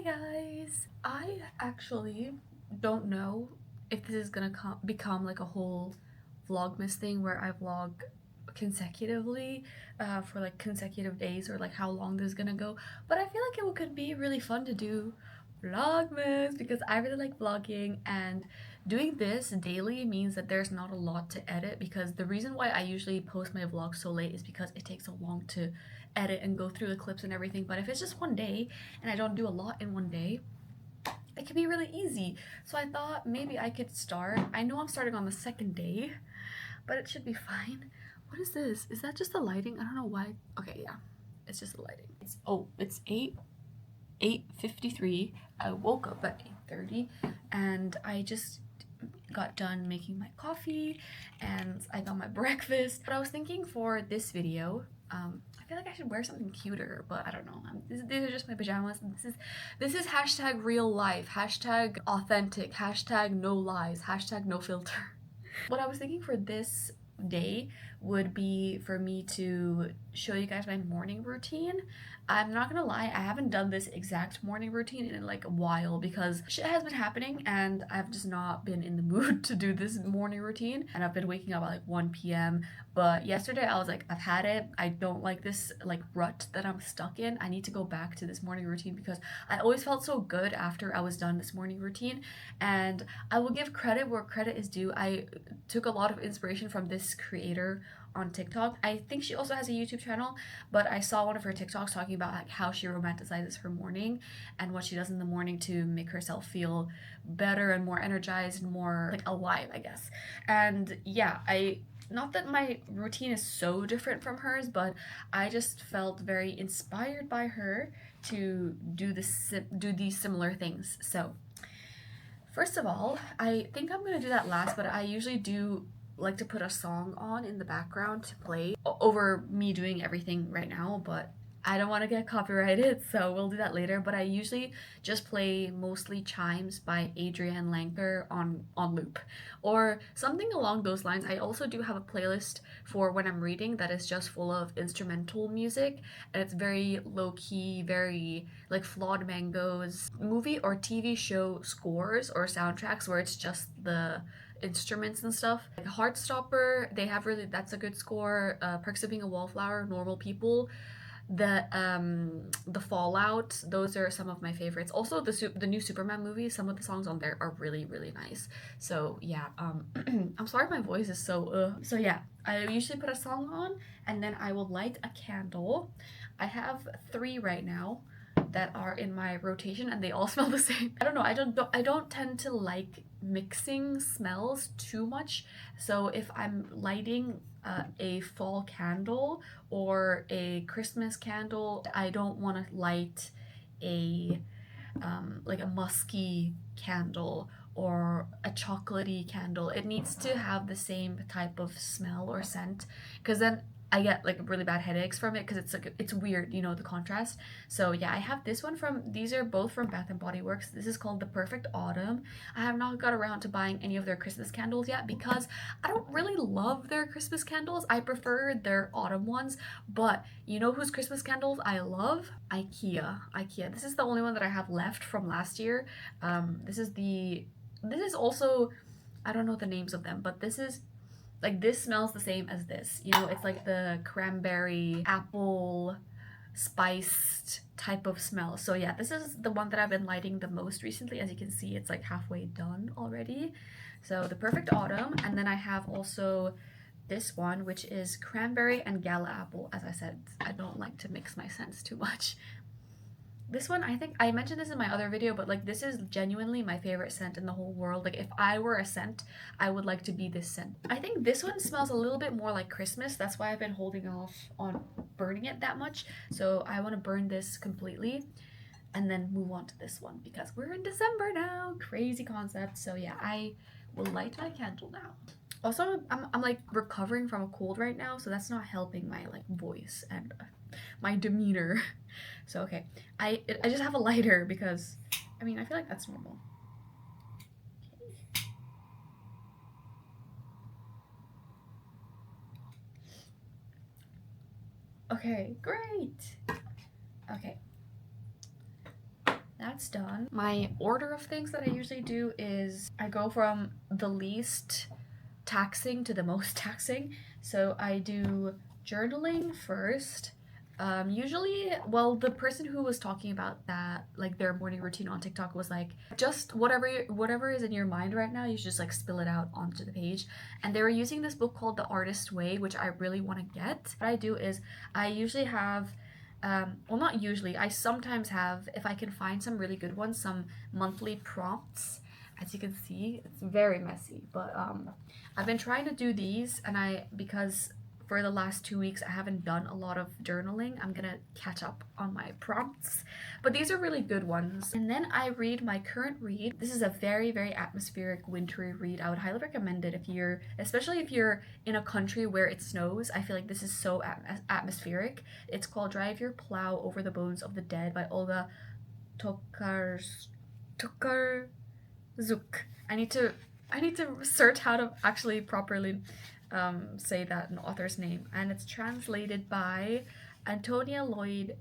Hi guys! I actually don't know if this is gonna become like a whole vlogmas thing where I vlog consecutively for like consecutive days, or like how long this is gonna go, but I feel like it could be really fun to do vlogmas because I really like vlogging, and doing this daily means that there's not a lot to edit, because the reason why I usually post my vlogs so late is because it takes so long to edit and go through the clips and everything. But if it's just one day and I don't do a lot in one day, it can be really easy. So I thought maybe I could start. I know I'm starting on the second day, but it should be fine. What is this? Is that just the lighting? I don't know why. Okay, yeah, it's just the lighting. It's 8:53. I woke up at 8:30 and I just got done making my coffee and I got my breakfast. But I was thinking for this video, I feel like I should wear something cuter, but I don't know. These are just my pajamas. This is hashtag real life, hashtag authentic, hashtag no lies, hashtag no filter. What I was thinking for this day would be for me to show you guys my morning routine. I'm not gonna lie, I haven't done this exact morning routine in like a while because shit has been happening and I've just not been in the mood to do this morning routine, and I've been waking up at like 1 p.m. But yesterday I was like, I've had it. I don't like this like rut that I'm stuck in. I need to go back to this morning routine because I always felt so good after I was done this morning routine. And I will give credit where credit is due. I took a lot of inspiration from this creator on TikTok. I think she also has a YouTube channel, but I saw one of her TikToks talking about like how she romanticizes her morning and what she does in the morning to make herself feel better and more energized and more like alive, I guess. And yeah, not that my routine is so different from hers, but I just felt very inspired by her to do these similar things. So first of all, I think I'm gonna do that last, but I usually do like to put a song on in the background to play over me doing everything right now, but I don't want to get copyrighted, so we'll do that later. But I usually just play mostly Chimes by Adrienne Lanker on loop or something along those lines. I also do have a playlist for when I'm reading that is just full of instrumental music, and it's very low-key, very like Flawed Mango's movie or TV show scores or soundtracks where it's just the instruments and stuff. Like Heartstopper, they have that's a good score. Perks of Being a Wallflower, Normal People, the Fallout, those are some of my favorites. Also the new Superman movie, some of the songs on there are really nice. So yeah, I'm sorry my voice is so yeah, I usually put a song on and then I will light a candle. I have 3 right now that are in my rotation and they all smell the same. I don't know, I don't tend to like mixing smells too much. So if I'm lighting a fall candle or a Christmas candle, I don't want to light a like a musky candle or a chocolatey candle. It needs to have the same type of smell or scent, because then I get like really bad headaches from it because it's like it's weird, you know, the contrast. So yeah, I have this one these are both from Bath and Body Works. This is called the Perfect Autumn. I have not got around to buying any of their Christmas candles yet because I don't really love their Christmas candles. I prefer their autumn ones. But you know whose Christmas candles I love? IKEA. This is the only one that I have left from last year. This is also, I don't know the names of them, but this is like, this smells the same as this. You know, it's like the cranberry apple spiced type of smell. So yeah, this is the one that I've been lighting the most recently. As you can see, it's like halfway done already. So the Perfect Autumn. And then I have also this one, which is cranberry and gala apple. As I said, I don't like to mix my scents too much. This one, I think I mentioned this in my other video, but like this is genuinely my favorite scent in the whole world. Like if I were a scent, I would like to be this scent. I think this one smells a little bit more like Christmas. That's why I've been holding off on burning it that much. So I want to burn this completely and then move on to this one because we're in December now. Crazy concept. So yeah, I will light my candle now. Also, I'm like recovering from a cold right now, so that's not helping my like voice and my demeanor. So okay, I just have a lighter because I mean I feel like that's normal. Okay, great. Okay, that's that's done. My order of things that I usually do is I go from the least taxing to the most taxing. So I do journaling first. Usually, well, the person who was talking about that, like their morning routine on TikTok was like, just whatever is in your mind right now, you should just like spill it out onto the page. And they were using this book called The Artist's Way, which I really want to get. What I do is I usually have well, not usually, I sometimes have, if I can find some really good ones, some monthly prompts. As you can see, it's very messy, but I've been trying to do these, and because for the last 2 weeks I haven't done a lot of journaling, I'm gonna catch up on my prompts. But these are really good ones. And then I read my current read. This is a very, very atmospheric, wintry read. I would highly recommend it especially if you're in a country where it snows. I feel like this is so atmospheric. It's called Drive Your Plow Over the Bones of the Dead by Olga Tokarzuk. I need to search how to actually properly say that an author's name, and it's translated by Antonia Lloyd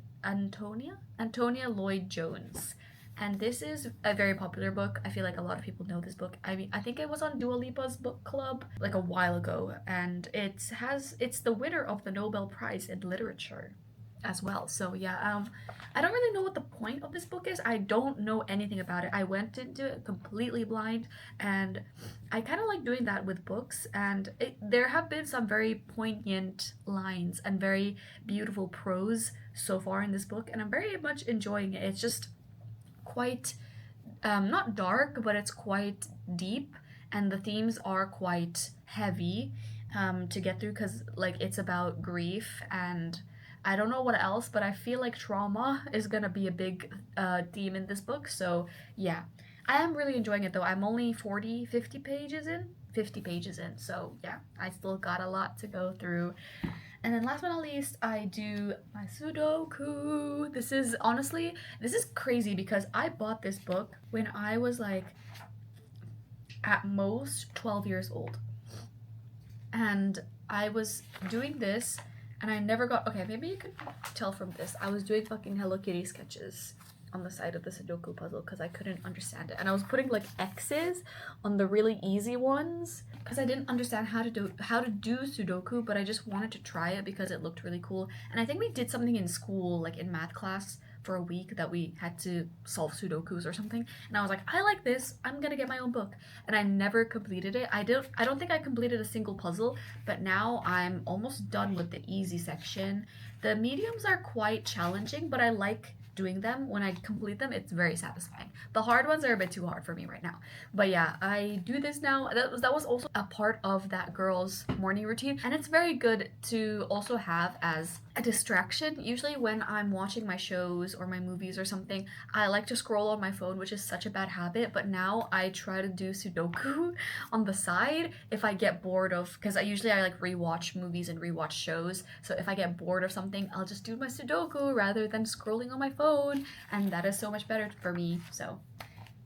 Jones. And this is a very popular book. I feel like a lot of people know this book. I mean, I think it was on Dua Lipa's book club like a while ago, and it's the winner of the Nobel Prize in Literature as well. So yeah, I don't really know what the point of this book is. I don't know anything about it. I went into it completely blind, and I kind of like doing that with books. And there have been some very poignant lines and very beautiful prose so far in this book, and I'm very much enjoying it. It's just quite not dark, but it's quite deep, and the themes are quite heavy to get through, because like it's about grief, and I don't know what else, but I feel like trauma is gonna be a big theme in this book. So yeah, I am really enjoying it though. I'm only 50 pages in. So yeah, I still got a lot to go through. And then last but not least, I do my Sudoku. This is crazy because I bought this book when I was like at most 12 years old. And I was doing this, and I never got, okay, maybe you could tell from this. I was doing fucking Hello Kitty sketches on the side of the Sudoku puzzle because I couldn't understand it. And I was putting like X's on the really easy ones because I didn't understand how to do Sudoku, but I just wanted to try it because it looked really cool. And I think we did something in school, like in math class, for a week that we had to solve Sudokus or something, and I was like, I like this, I'm gonna get my own book. And I never completed it. I don't think I completed a single puzzle, but now I'm almost done with the easy section. The mediums are quite challenging, but I like doing them. When I complete them, it's very satisfying. The hard ones are a bit too hard for me right now. But yeah, I do this now. That was also a part of that girl's morning routine, and it's very good to also have as a distraction. Usually when I'm watching my shows or my movies or something, I like to scroll on my phone, which is such a bad habit, but now I try to do Sudoku on the side if I get bored of, because I like rewatch movies and rewatch shows, so if I get bored of something, I'll just do my Sudoku rather than scrolling on my phone, and that is so much better for me. So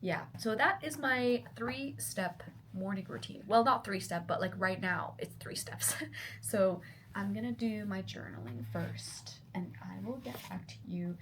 yeah, so that is my 3-step morning routine. Well, not 3-step, but like right now it's 3 steps. So I'm gonna do my journaling first, and I will get back to you.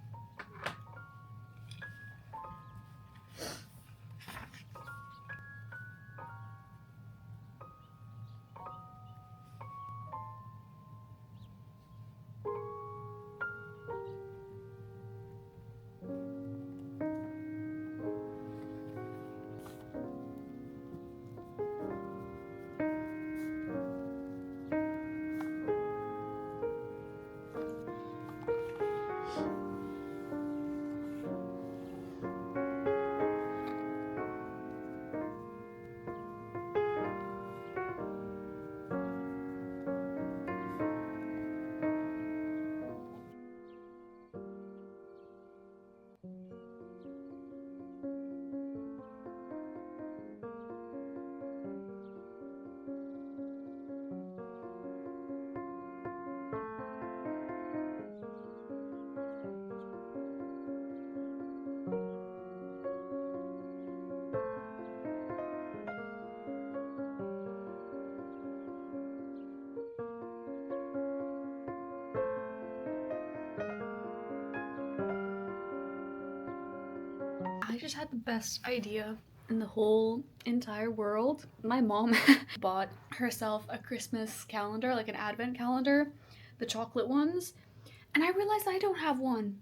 I just had the best idea in the whole entire world. My mom bought herself a Christmas calendar, like an advent calendar, the chocolate ones, and I realized I don't have one.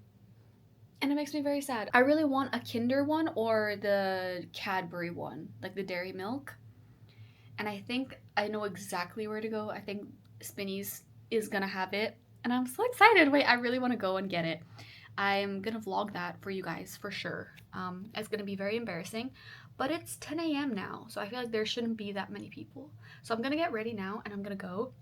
And it makes me very sad. I really want a Kinder one or the Cadbury one, like the dairy milk. And I think I know exactly where to go. I think Spinneys is gonna have it. And I'm so excited. Wait, I really want to go and get it. I'm gonna vlog that for you guys for sure. It's gonna be very embarrassing, but it's 10 a.m. now, so I feel like there shouldn't be that many people. So I'm gonna get ready now and I'm gonna go.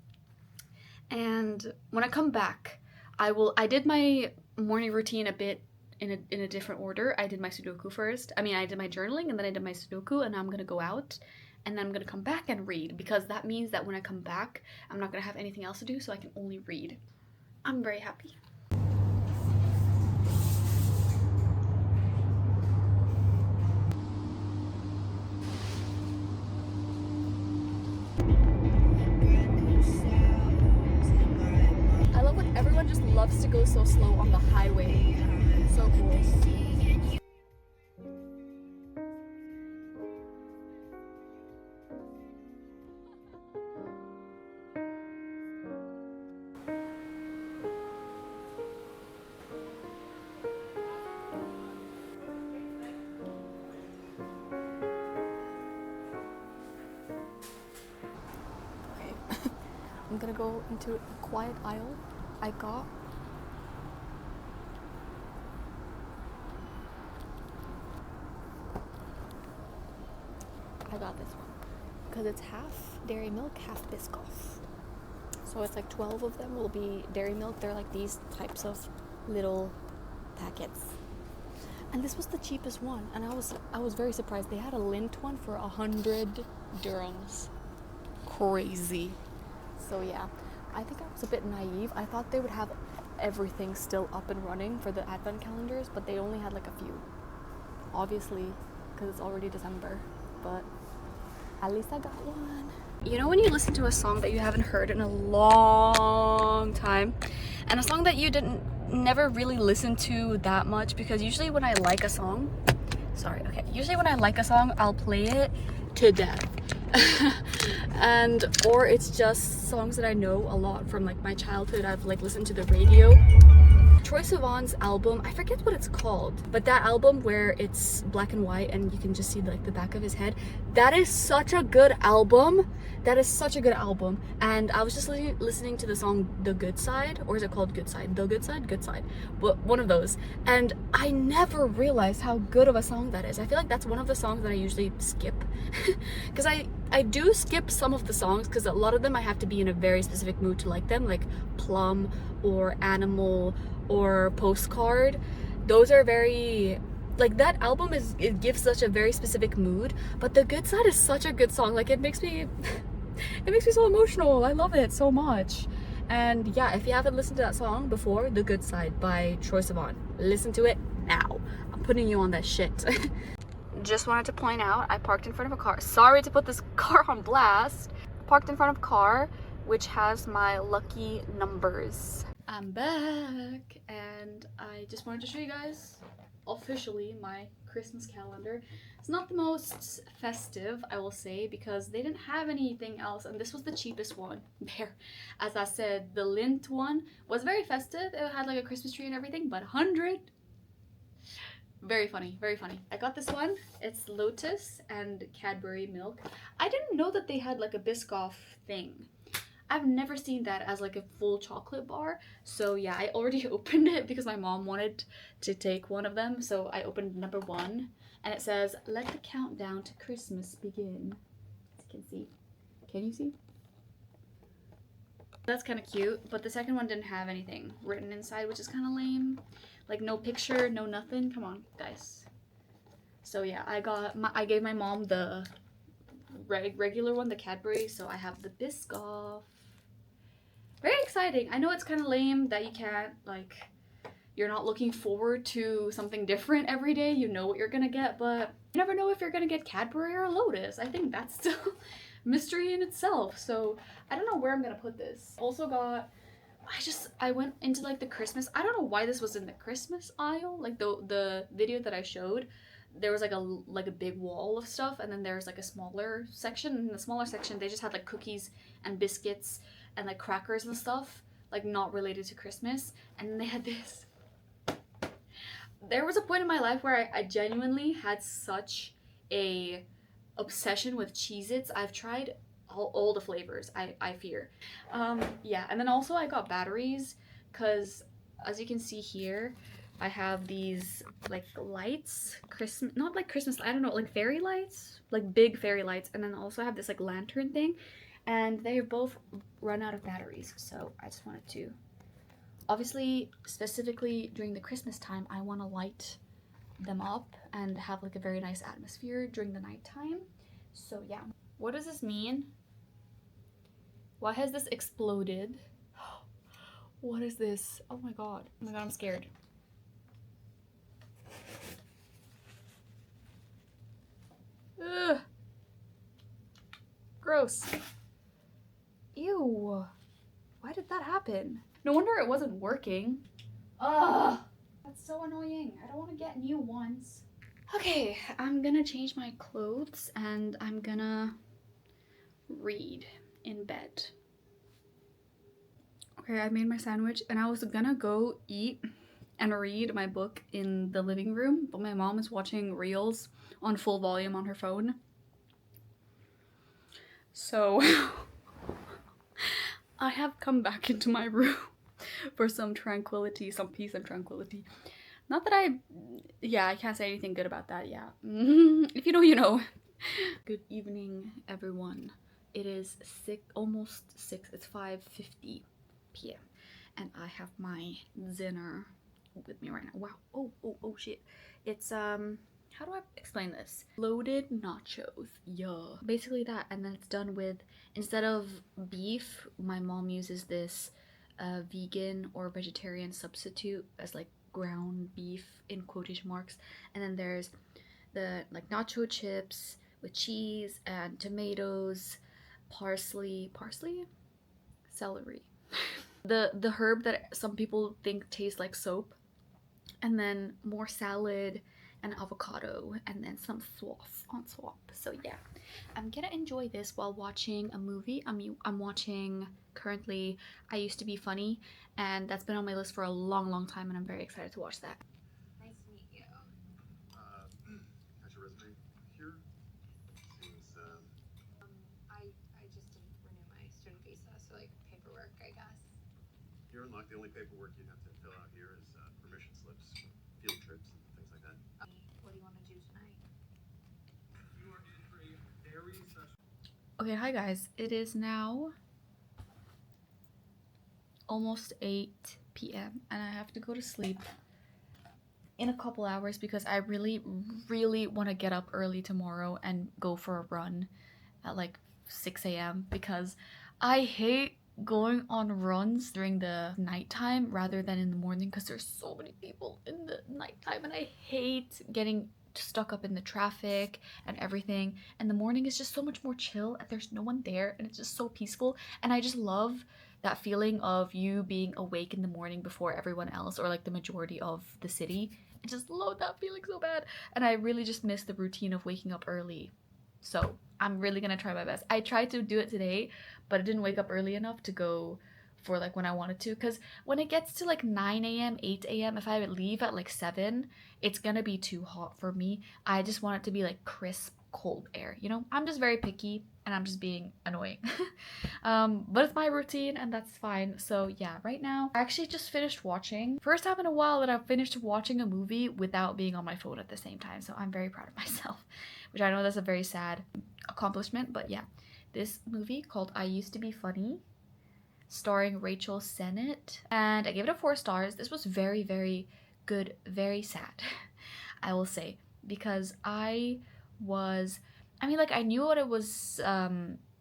And when I come back, I did my morning routine a bit in a different order. I did my Sudoku first. I mean, I did my journaling and then I did my Sudoku, and now I'm gonna go out and then I'm gonna come back and read, because that means that when I come back, I'm not gonna have anything else to do, so I can only read. I'm very happy. I love when everyone just loves to go so slow on the highway. So cool. I'm gonna go into a quiet aisle. I got this one because it's half dairy milk, half Biscoff. So it's like 12 of them will be dairy milk. They're like these types of little packets. And this was the cheapest one, and I was very surprised. They had a Lindt one for 100 dirhams. Crazy. So yeah, I think I was a bit naive. I thought they would have everything still up and running for the advent calendars, but they only had like a few. Obviously, because it's already December, but at least I got one. You know when you listen to a song that you haven't heard in a long time, and a song that you never really listen to that much, because usually when I like a song, usually when I like a song, I'll play it to death. Or it's just songs that I know a lot from like my childhood. I've like listened to the radio. Troye Sivan's album, I forget what it's called, but that album where it's black and white and you can just see like the back of his head, that is such a good album. That is such a good album. And I was just listening to the song The Good Side, or is it called Good Side? The Good Side? Good Side. But one of those. And I never realized how good of a song that is. I feel like that's one of the songs that I usually skip. Because I do skip some of the songs because a lot of them I have to be in a very specific mood to like them, like Plum or Animal or Postcard. Those are very, like, that album it gives such a very specific mood, but The Good Side is such a good song. Like, it makes me so emotional. I love it so much. And yeah, if you haven't listened to that song before, The Good Side by Troye Sivan, listen to it now. I'm putting you on that shit. Just wanted to point out, I parked in front of a car. Sorry to put this car on blast. Parked in front of a car which has my lucky numbers. I'm back, and I just wanted to show you guys officially my Christmas calendar. It's not the most festive, I will say, because they didn't have anything else, and this was the cheapest one there. As I said, the Lindt one was very festive. It had like a Christmas tree and everything, but 100. Very funny, very funny. I got this one. It's Lotus and Cadbury milk. I didn't know that they had like a Biscoff thing. I've never seen that as like a full chocolate bar. So yeah, I already opened it because my mom wanted to take one of them. So I opened number 1, and it says, "Let the countdown to Christmas begin." As you can see. Can you see? That's kind of cute, but the second one didn't have anything written inside, which is kind of lame. Like no picture, no nothing. Come on, guys. So yeah, I gave my mom the regular one, the Cadbury, so I have the Biscoff. Very exciting. I know it's kind of lame that you can't, like, you're not looking forward to something different every day. You know what you're gonna get, but you never know if you're gonna get Cadbury or Lotus. I think that's still mystery in itself. So I don't know where I'm gonna put this. Also got, I went into like the Christmas, I don't know why this was in the Christmas aisle, like the video that I showed. there was like a big wall of stuff, and then there's like a smaller section. In the smaller section, they just had like cookies and biscuits and like crackers and stuff, like not related to Christmas. And then they had this. There was a point in my life where I genuinely had such a obsession with Cheez-Its. I've tried all the flavors, I fear. Yeah, and then also I got batteries because, as you can see here, I have these like lights, Christmas, not like Christmas, I don't know, like fairy lights, like big fairy lights, and then also I have this like lantern thing, and they both run out of batteries, so I just wanted to, obviously, specifically during the Christmas time, I want to light them up and have like a very nice atmosphere during the nighttime. So yeah. What does this mean? Why has this exploded? What is this? Oh my god. Oh my god, I'm scared. Ugh. Gross. Ew. Why did that happen? No wonder it wasn't working. Ugh. That's so annoying. I don't want to get new ones. Okay, I'm gonna change my clothes and I'm gonna read in bed. Okay, I made my sandwich and I was gonna go eat and read my book in the living room, but my mom is watching reels on full volume on her phone. So I have come back into my room for some tranquility, some peace and tranquility. Not that I can't say anything good about that, yeah. If you know, you know. Good evening, everyone. It is almost 6, it's 5:50 p.m. and I have my dinner with me right now. Wow, oh shit. It's, how do I explain this? Loaded nachos, yeah. Basically that, and then it's done with, instead of beef, my mom uses this vegan or vegetarian substitute as like ground beef in quotation marks, and then there's the like nacho chips with cheese and tomatoes, parsley, celery, the herb that some people think tastes like soap, and then more salad and avocado, and then some sauce on top. So yeah, I'm gonna enjoy this while watching a movie. I'm watching currently I Used to Be Funny, and that's been on my list for a long time, and I'm very excited to watch that. Nice to meet you. Has your resume here? Seems, I just didn't renew my student visa, so like paperwork, I guess. Here in luck, the only paperwork you'd have to fill out here is permission slips, field trips, and things like that. What do you want to do tonight? You are in for a very special. Okay, hi guys. It is now almost 8 p.m. and I have to go to sleep in a couple hours because I really want to get up early tomorrow and go for a run at like 6 a.m. because I hate going on runs during the nighttime rather than in the morning because there's so many people in the nighttime, and I hate getting stuck up in the traffic and everything. And the morning is just so much more chill and there's no one there and it's just so peaceful, and I just love that feeling of you being awake in the morning before everyone else or like the majority of the city. I just love that feeling so bad, and I really just miss the routine of waking up early. So I'm really gonna try my best. I tried to do it today, but I didn't wake up early enough to go for like when I wanted to, because when it gets to like 9 a.m 8 a.m, if I leave at like 7, it's gonna be too hot for me. I just want it to be like crisp cold air, you know. I'm just very picky and I'm just being annoying. But it's my routine and that's fine. So yeah, right now I actually just finished watching, first time in a while that I've finished watching a movie without being on my phone at the same time, so I'm very proud of myself, which I know that's a very sad accomplishment. But yeah, this movie called I Used to Be Funny, starring Rachel Sennett, and I gave it a 4 stars. This was very good, very sad, I will say, because I mean, like, I knew what it was,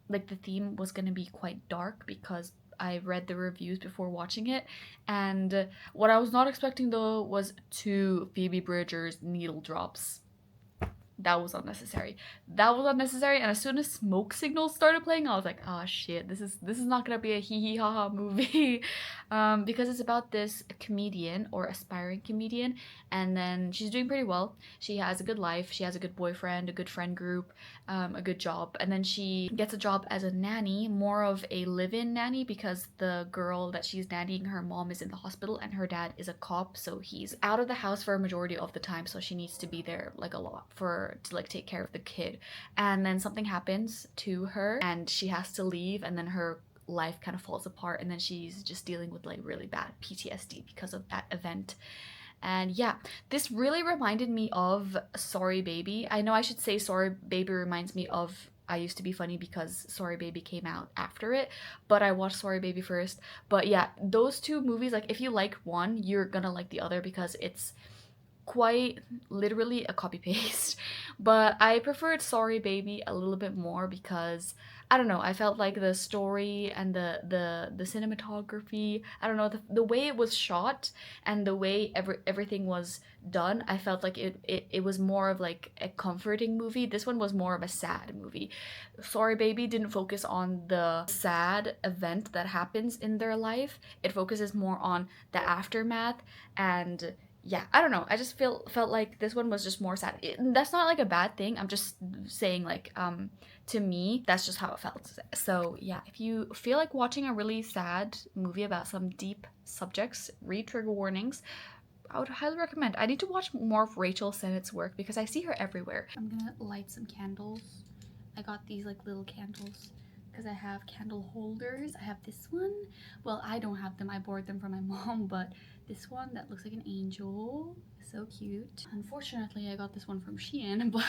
like, the theme was gonna be quite dark because I read the reviews before watching it, and what I was not expecting, though, was 2 Phoebe Bridgers needle drops. that was unnecessary. That was unnecessary. And as soon as smoke signals started playing, I was like, oh shit, this is not gonna be a hee hee ha ha movie. Because it's about this comedian or aspiring comedian, and then she's doing pretty well. She has a good life, she has a good boyfriend, a good friend group, a good job, and then she gets a job as a nanny, more of a live-in nanny, because the girl that she's nannying, her mom is in the hospital and her dad is a cop, so he's out of the house for a majority of the time, so she needs to be there like a lot to like take care of the kid. And then something happens to her and she has to leave, and then her life kind of falls apart, and then she's just dealing with like really bad PTSD because of that event. And yeah, this really reminded me of Sorry Baby. I know I should say Sorry Baby reminds me of I Used to Be Funny because Sorry Baby came out after it, but I watched Sorry Baby first. But yeah, those two movies, like if you like one, you're gonna like the other because it's quite literally a copy paste. But I preferred Sorry Baby a little bit more because I don't know, I felt like the story and the cinematography, I don't know, the way it was shot and the way everything was done, I felt like it was more of like a comforting movie. This one was more of a sad movie. Sorry Baby didn't focus on the sad event that happens in their life. It focuses more on the aftermath. And yeah, I don't know, I just felt like this one was just more sad. That's not like a bad thing, I'm just saying like to me that's just how it felt. So yeah, if you feel like watching a really sad movie about some deep subjects, read trigger warnings. I would highly recommend. I need to watch more of Rachel Sennett's work because I see her everywhere. I'm gonna light some candles. I got these like little candles because I have candle holders. I have this one. Well, I don't have them, I borrowed them from my mom, but this one that looks like an angel, so cute. Unfortunately, I got this one from Shein, but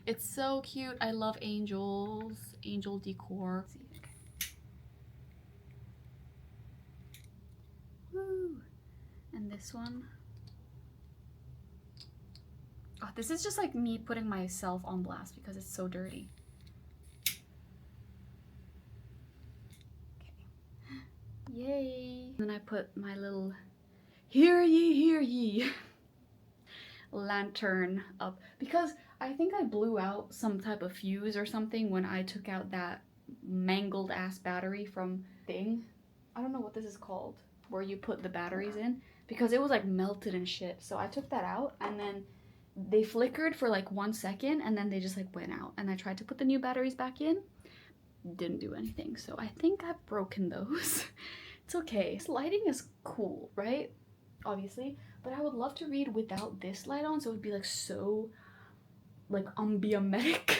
it's so cute. I love angels, angel decor. Woo! And this one. Oh, this is just like me putting myself on blast because it's so dirty. Okay. Yay! Then I put my little hear ye lantern up because I think I blew out some type of fuse or something when I took out that mangled ass battery from thing. I don't know what this is called, where you put the batteries in, because it was like melted and shit. So I took that out and then they flickered for like 1 second and then they just like went out, and I tried to put the new batteries back in, didn't do anything. So I think I've broken those. It's okay. This lighting is cool, right? Obviously, but I would love to read without this light on, so it would be like so like ambiamatic.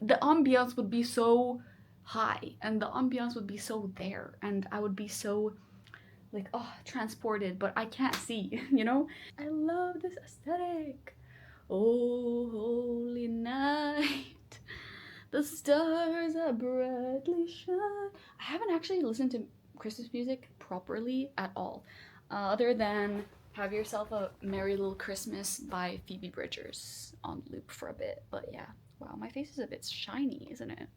The ambiance would be so high and the ambiance would be so there, and I would be so like, oh, transported, but I can't see, you know? I love this aesthetic. Oh, holy night, the stars are brightly shine. I haven't actually listened to Christmas music properly at all, other than Have Yourself a Merry Little Christmas by Phoebe Bridgers on loop for a bit. But yeah, wow, my face is a bit shiny, isn't it?